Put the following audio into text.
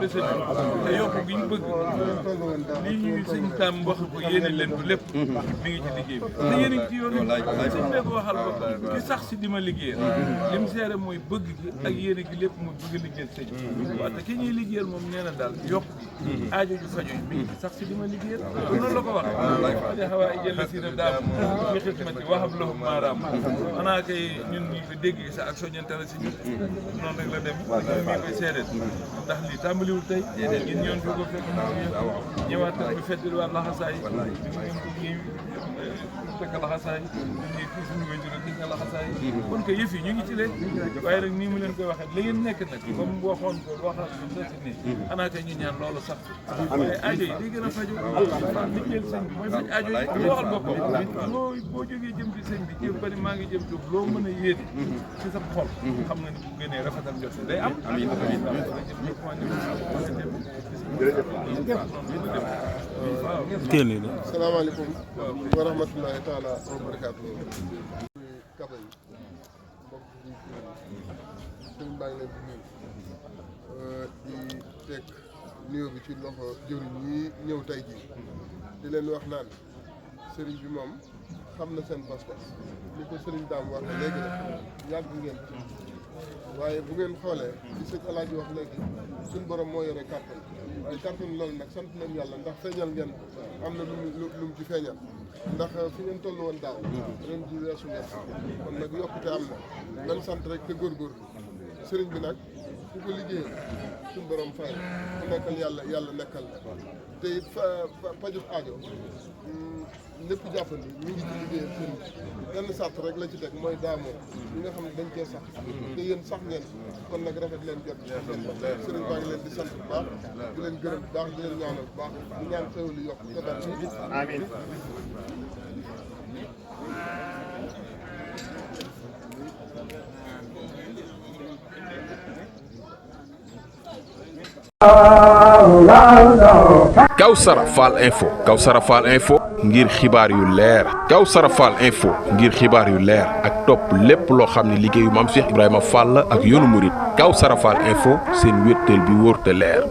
jàppale sëñ bi te yokk gi ñu bëgg lii ñu sëñ Tam wax ko yéene leen ko lépp mi ngi ci liggéey bi te yéen a ngi ci yoon sëñ bee ko waxal ko ki sax si di ma liggéeyal li mu seere mooy bëgg gi ak yéene gi lépp mooy bëgg liggéeyal sëñ bi waaw te ki ñuy liggéeyal moom nee na daal yokk gi aajo ju fajo mi ngi sax si di ma liggéeyal noonu la ko wax aja xawaa jël si na daam fi xidmati waxab lahum maaraam xanaa kay ñun ñu ko dégg sa ak soññante la si ñun noonu rek la dem ñun ñu koy seedeel ndax lii tàmbaliwul tey ñun ñoon fi ko fekk ñëwaat ñu feddil waat laxasaay takk laxasaay ñun ñii fii suñu wéjur gis nga laxasaay kon que yëf yi ñu ngi ci leen waaye nag nii mu leen koy waxee li ngeen nekk nag comme waxoon ko waxaat ko soti nii xanaa kay ñu ñaan loolu sax waaye aajo yi day gën a faju liggéeyal sëñ bi mooy faj aajo yi mu waxal boppam boo jógee jëm ci sëñ bi jëm bari maa ngi jëm jóg loo mën a yéene ci sa xol xam nga ni bu gënee rafetal jot day am salaamaaleykum wa rahmatullahi taala wa barakaatu kaba yi mbokk yi sëriñ baa ngi leen di nuyu di teg nuyoo bi ci loxo jëriñ ñi ñëw tey jii di leen wax naan sëriñ bi moom xam na seen pas-pas ni ko sëriñ daam wax léegi rek yàgg ngeen ci waaye bu ngeen xoolee li sëñ Alaaji wax léegi suñ borom moo yore kàttan waaye kàttan loolu nag sant nañ yàlla ndax feeñal ngeen am na lu mu ci feeñal ndax fi ngeen toll woon daaw ren ji weesu ngeen kon nag yokkute am na nan sant rek te góorgóorlu sëriñ bi nag ku ko liggéeyal suñ borom fay ku nekkal yàlla nekkal te it pajut aajo lépp jàppandi ñu ngi ci liggéeyal sëriñ bi benn sàtt rek la ci teg mooy daamoo ñi nga xam ne dañ cee sax te yéen sax ngeen kon nag rafet leen jot sëriñ baa ngi leen di sant bu baax di leen gërëm bu baax di leen ñaanal bu baax di ñaan xéwal yi yokk te bari amiin Kawsara Fall Info Kawsara Fall Info ngir xibaar yu leer Kawsara Fall Info ngir xibaar yu leer ak topp lépp loo xam ne liggéeyu Maam Cheikh Ibrahima Fall ak yoonu murit Kawsara Fall Info seen wéttal bi wóor te leer